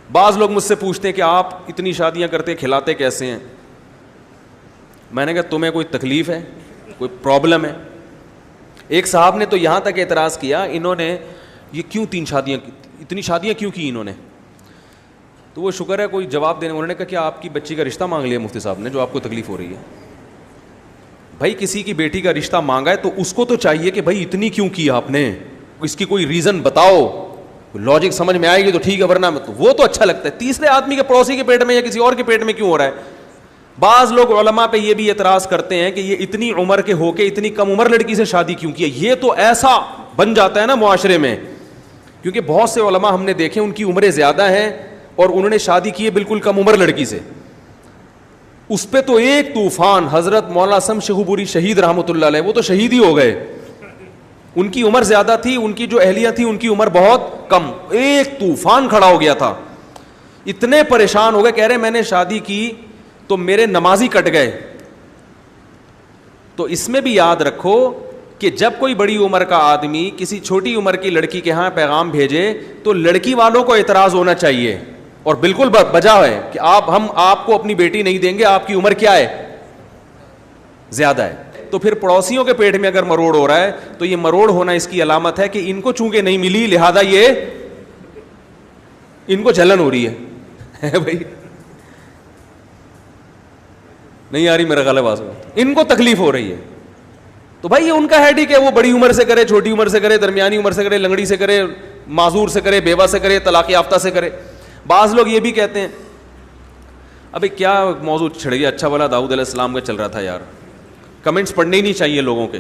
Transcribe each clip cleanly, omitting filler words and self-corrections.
بعض لوگ مجھ سے پوچھتے ہیں کہ آپ اتنی شادیاں کرتے کھلاتے کیسے ہیں؟ میں نے کہا تمہیں کوئی تکلیف ہے, کوئی پرابلم ہے؟ ایک صاحب نے تو یہاں تک اعتراض کیا, انہوں نے یہ کیوں اتنی شادیاں کیوں کی انہوں نے؟ تو وہ شکر ہے کوئی جواب دینے. انہوں نے کہا کہ آپ کی بچی کا رشتہ مانگ لیا مفتی صاحب نے, جو آپ کو تکلیف ہو رہی ہے. بھائی کسی کی بیٹی کا رشتہ مانگا ہے تو اس کو تو چاہیے کہ بھائی اتنی کیوں کی آپ نے, اس کی کوئی ریزن بتاؤ, لاجک سمجھ میں آئے گی تو ٹھیک ہے, ورنہ وہ تو اچھا لگتا ہے. تیسرے آدمی کے پڑوسی کے پیٹ میں یا کسی اور کے پیٹ میں کیوں ہو رہا ہے؟ بعض لوگ علماء پہ یہ بھی اعتراض کرتے ہیں کہ یہ اتنی عمر کے ہو کے اتنی کم عمر لڑکی سے شادی کیوں کی ہے. یہ تو ایسا بن جاتا ہے نا معاشرے میں, کیونکہ بہت سے علماء ہم نے دیکھے ان کی عمریں زیادہ ہیں اور انہوں نے شادی کی ہے بالکل کم عمر لڑکی سے. اس پہ تو ایک طوفان, حضرت مولانا سم شیخوپوری شہید رحمۃ اللہ علیہ, وہ تو شہید ہی ہو گئے. ان کی عمر زیادہ تھی, ان کی جو اہلیہ تھی ان کی عمر بہت کم, ایک طوفان کھڑا ہو گیا تھا. اتنے پریشان ہو گئے, کہہ رہے میں نے شادی کی تو میرے نمازی کٹ گئے. تو اس میں بھی یاد رکھو کہ جب کوئی بڑی عمر کا آدمی کسی چھوٹی عمر کی لڑکی کے ہاں پیغام بھیجے تو لڑکی والوں کو اعتراض ہونا چاہیے, اور بالکل بجا ہے کہ ہم آپ کو اپنی بیٹی نہیں دیں گے, آپ کی عمر کیا ہے, زیادہ ہے. تو پھر پڑوسیوں کے پیٹ میں اگر مروڑ ہو رہا ہے تو یہ مروڑ ہونا اس کی علامت ہے کہ ان کو چونکہ نہیں ملی لہذا یہ ان کو جلن ہو رہی ہے. بھائی نہیں آ رہی میرا غلط آواز, ان کو تکلیف ہو رہی ہے. تو بھائی یہ ان کا ہیڈک ہے, وہ بڑی عمر سے کرے, چھوٹی عمر سے کرے, درمیانی عمر سے کرے, لنگڑی سے کرے, معذور سے کرے, بیوہ سے کرے, طلاق یافتہ سے کرے. بعض لوگ یہ بھی کہتے ہیں, ابھی کیا موضوع چھڑ گیا, اچھا والا داؤد علیہ السلام کا چل رہا تھا یار, کمنٹس پڑھنے ہی نہیں چاہیے لوگوں کے.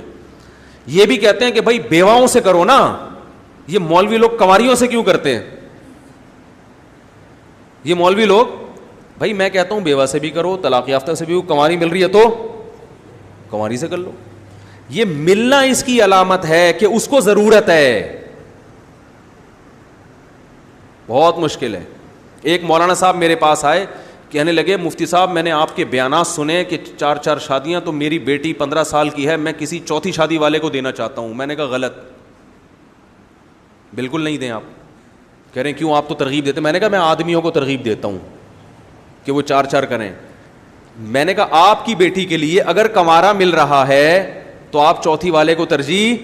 یہ بھی کہتے ہیں کہ بھائی بیواؤں سے کرو نا, یہ مولوی لوگ کنواریوں سے کیوں کرتے ہیں؟ یہ مولوی لوگ, بھائی میں کہتا ہوں بیوہ سے بھی کرو, طلاق یافتہ سے بھی, کنواری مل رہی ہے تو کنواری سے کر لو. یہ ملنا اس کی علامت ہے کہ اس کو ضرورت ہے. بہت مشکل ہے. ایک مولانا صاحب میرے پاس آئے, کہنے لگے مفتی صاحب میں نے آپ کے بیانات سنے کہ 4 شادیاں, تو میری بیٹی 15 سال کی ہے, میں کسی چوتھی شادی والے کو دینا چاہتا ہوں. میں نے کہا غلط, بالکل نہیں دیں آپ. کہہ رہے ہیں کیوں, آپ تو ترغیب دیتے. میں نے کہا میں آدمیوں کو ترغیب دیتا ہوں کہ وہ 4 کریں. میں نے کہا آپ کی بیٹی کے لیے اگر کنوارا مل رہا ہے تو آپ چوتھی والے کو ترجیح,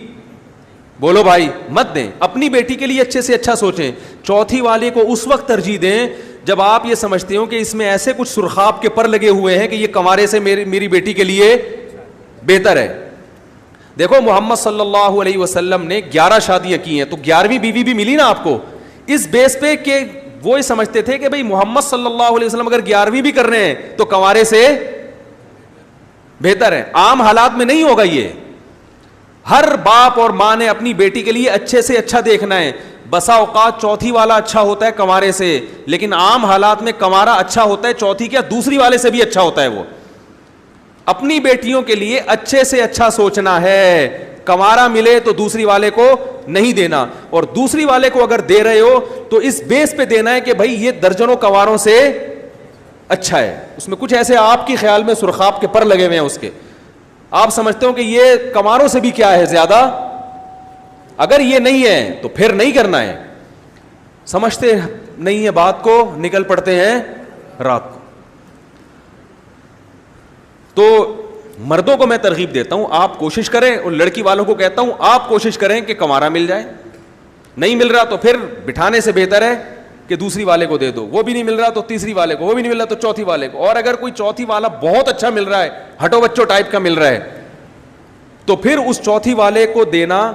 بولو بھائی, مت دیں. اپنی بیٹی کے لیے اچھے سے اچھا سوچیں. چوتھی والے کو اس وقت ترجیح دیں جب آپ یہ سمجھتے ہو کہ اس میں ایسے کچھ سرخاب کے پر لگے ہوئے ہیں کہ یہ کنوارے سے میری بیٹی کے لیے بہتر ہے. دیکھو محمد صلی اللہ علیہ وسلم نے 11 شادیاں کی ہیں, تو 11ویں بیوی بھی ملی نا آپ کو اس بیس پہ کہ وہ یہ سمجھتے تھے کہ بھئی محمد صلی اللہ علیہ وسلم اگر 11ویں بھی کر رہے ہیں تو کنوارے سے بہتر ہے. عام حالات میں نہیں ہوگا یہ. ہر باپ اور ماں نے اپنی بیٹی کے لیے اچھے سے اچھا دیکھنا ہے. بسا اوقات چوتھی والا اچھا ہوتا ہے کنوارے سے, لیکن عام حالات میں کنوارا اچھا ہوتا ہے چوتھی کیا دوسری والے سے بھی اچھا ہوتا ہے. وہ اپنی بیٹیوں کے لیے اچھے سے اچھا سوچنا ہے. کنوارا ملے تو دوسری والے کو نہیں دینا, اور دوسری والے کو اگر دے رہے ہو تو اس بیس پہ دینا ہے کہ بھائی یہ درجنوں کنواروں سے اچھا ہے. اس میں کچھ ایسے آپ کی خیال میں سرخاب کے پر لگے ہوئے ہیں, اس کے آپ سمجھتے ہو کہ یہ کنواروں سے بھی کیا ہے زیادہ. اگر یہ نہیں ہے تو پھر نہیں کرنا ہے. سمجھتے نہیں ہے بات کو, نکل پڑتے ہیں رات کو. تو مردوں کو میں ترغیب دیتا ہوں آپ کوشش کریں, اور لڑکی والوں کو کہتا ہوں آپ کوشش کریں کہ کنوارا مل جائے. نہیں مل رہا تو پھر بٹھانے سے بہتر ہے کہ دوسری والے کو دے دو. وہ بھی نہیں مل رہا تو تیسری والے کو, وہ بھی نہیں مل رہا تو چوتھی والے کو. اور اگر کوئی چوتھی والا بہت اچھا مل رہا ہے, ہٹو بچوں ٹائپ کا مل رہا ہے, تو پھر اس چوتھی والے کو دینا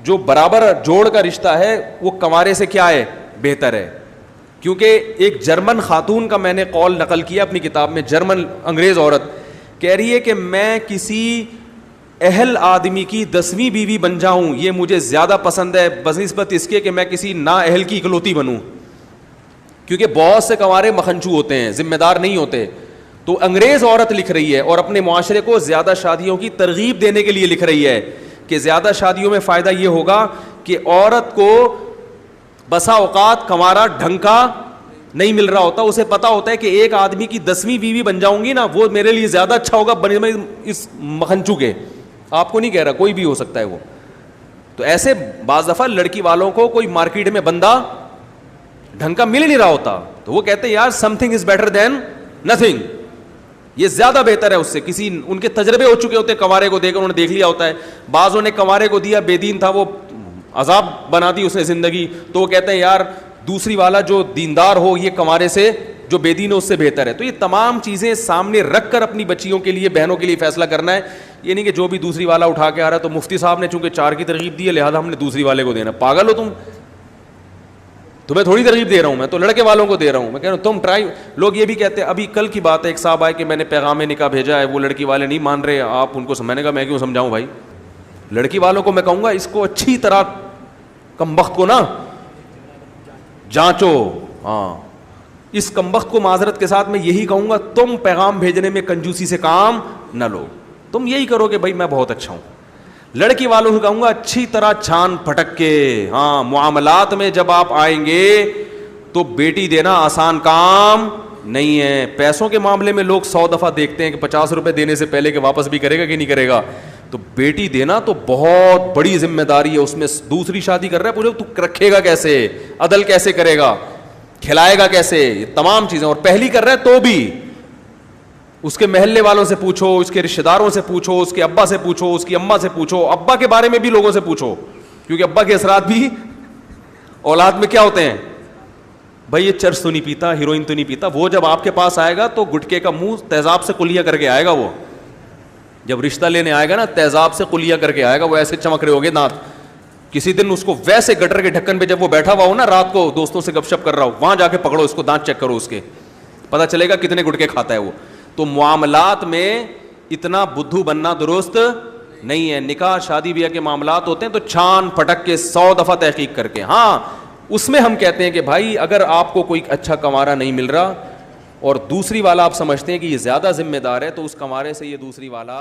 جو برابر جوڑ کا رشتہ ہے وہ کنوارے سے کیا ہے بہتر ہے. کیونکہ ایک جرمن خاتون کا میں نے قول نقل کیا اپنی کتاب میں, جرمن انگریز عورت کہہ رہی ہے کہ میں کسی اہل آدمی کی 10ویں بیوی بن جاؤں یہ مجھے زیادہ پسند ہے بنسبت اس کے کہ میں کسی نا اہل کی اکلوتی بنوں. کیونکہ بہت سے کنوارے مکھنچو ہوتے ہیں, ذمہ دار نہیں ہوتے. تو انگریز عورت لکھ رہی ہے اور اپنے معاشرے کو زیادہ شادیوں کی ترغیب دینے کے لیے لکھ رہی ہے کہ زیادہ شادیوں میں فائدہ یہ ہوگا کہ عورت کو بسا اوقات کنوارا ڈھنگ کا نہیں مل رہا ہوتا, اسے پتا ہوتا ہے کہ ایک آدمی کی 10ویں بیوی بن جاؤں گی نا وہ میرے لیے زیادہ اچھا ہوگا بنے اس مکھنچو کے. آپ کو نہیں کہہ رہا, کوئی بھی ہو سکتا ہے وہ. تو ایسے بعض دفعہ لڑکی والوں کو کوئی مارکیٹ میں بندہ ڈھنگ کا مل ہی نہیں رہا ہوتا, تو وہ کہتے ہیں یار some thing is better than nothing, یہ زیادہ بہتر ہے اس سے. کسی ان کے تجربے ہو چکے ہوتے ہیں کنوارے کو دے کر, انہوں نے دیکھ لیا ہوتا ہے. بعضوں نے کنوارے کو دیا, بے دین تھا, وہ عذاب بنا دی اس نے زندگی, تو وہ کہتے ہیں یار دوسری والا جو دیندار ہو یہ کنوارے سے جو بے دین ہے اس سے بہتر ہے. تو یہ تمام چیزیں سامنے رکھ کر اپنی بچیوں کے لیے, بہنوں کے لیے فیصلہ کرنا ہے. یہ نہیں کہ جو بھی دوسری والا اٹھا کے آ رہا ہے تو مفتی صاحب نے چونکہ 4 کی ترغیب دی ہے لہٰذا ہم نے دوسری والے کو دینا. پاگل ہو تم, تمہیں تھوڑی ترغیب دے رہا ہوں, میں تو لڑکے والوں کو دے رہا ہوں. میں کہہ رہا ہوں تم ٹرائی. لوگ یہ بھی کہتے ہیں, ابھی کل کی بات ہے, ایک صاحب آئے کہ میں نے پیغام نکاح بھیجا ہے, وہ لڑکی والے نہیں مان رہے, آپ ان کو. میں نے کہا میں کیوں سمجھاؤں بھائی, لڑکی والوں کو میں کہوں گا اس کو اچھی طرح کمبخت کو نا جانچو. ہاں, اس کمبخت کو معذرت کے ساتھ میں یہی کہوں گا, تم پیغام بھیجنے میں کنجوسی سے کام نہ لو, تم یہی کرو کہ بھائی میں بہت اچھا ہوں. لڑکی والوں کو کہوں گا اچھی طرح چھان پھٹک کے, ہاں معاملات میں جب آپ آئیں گے تو بیٹی دینا آسان کام نہیں ہے. پیسوں کے معاملے میں لوگ 100 دفعہ دیکھتے ہیں کہ 50 روپے دینے سے پہلے کہ واپس بھی کرے گا کہ نہیں کرے گا. تو بیٹی دینا تو بہت بڑی ذمہ داری ہے, اس میں دوسری شادی کر رہا ہے, پورے تو رکھے گا کیسے, عدل کیسے کرے گا, کھلائے گا کیسے, یہ تمام چیزیں. اور پہلی کر رہا ہے تو بھی اس کے محلے والوں سے پوچھو, اس کے رشتہ داروں سے پوچھو, اس کے ابا سے پوچھو, اس کی اماں سے پوچھو, ابا کے بارے میں بھی لوگوں سے پوچھو, کیونکہ ابا کے اثرات بھی اولاد میں کیا ہوتے ہیں. بھائی یہ چرس تو نہیں پیتا, ہیروئن تو نہیں پیتا, وہ جب آپ کے پاس آئے گا تو گٹکے کا منہ تیزاب سے کلیا کر کے آئے گا. وہ جب رشتہ لینے آئے گا نا تیزاب سے کلیا کر کے آئے گا, وہ ایسے چمک رہے ہوگے دانت. کسی دن اس کو ویسے گٹر کے ڈھکن پہ جب وہ بیٹھا ہوا ہو نا, رات کو دوستوں سے گپ شپ کر رہا ہو, وہاں جا کے پکڑو اس کو, دانت چیک کرو اس کے, پتہ چلے گا کتنے گٹکے کھاتا ہے وہ. تو معاملات میں اتنا بدھو بننا درست نہیں ہے. نکاح شادی بیاہ کے معاملات ہوتے ہیں تو چھان پھٹک کے 100 دفعہ تحقیق کر کے. ہاں اس میں ہم کہتے ہیں کہ بھائی اگر آپ کو کوئی اچھا کنوارا نہیں مل رہا اور دوسری والا آپ سمجھتے ہیں کہ یہ زیادہ ذمہ دار ہے, تو اس کنوارے سے یہ دوسری والا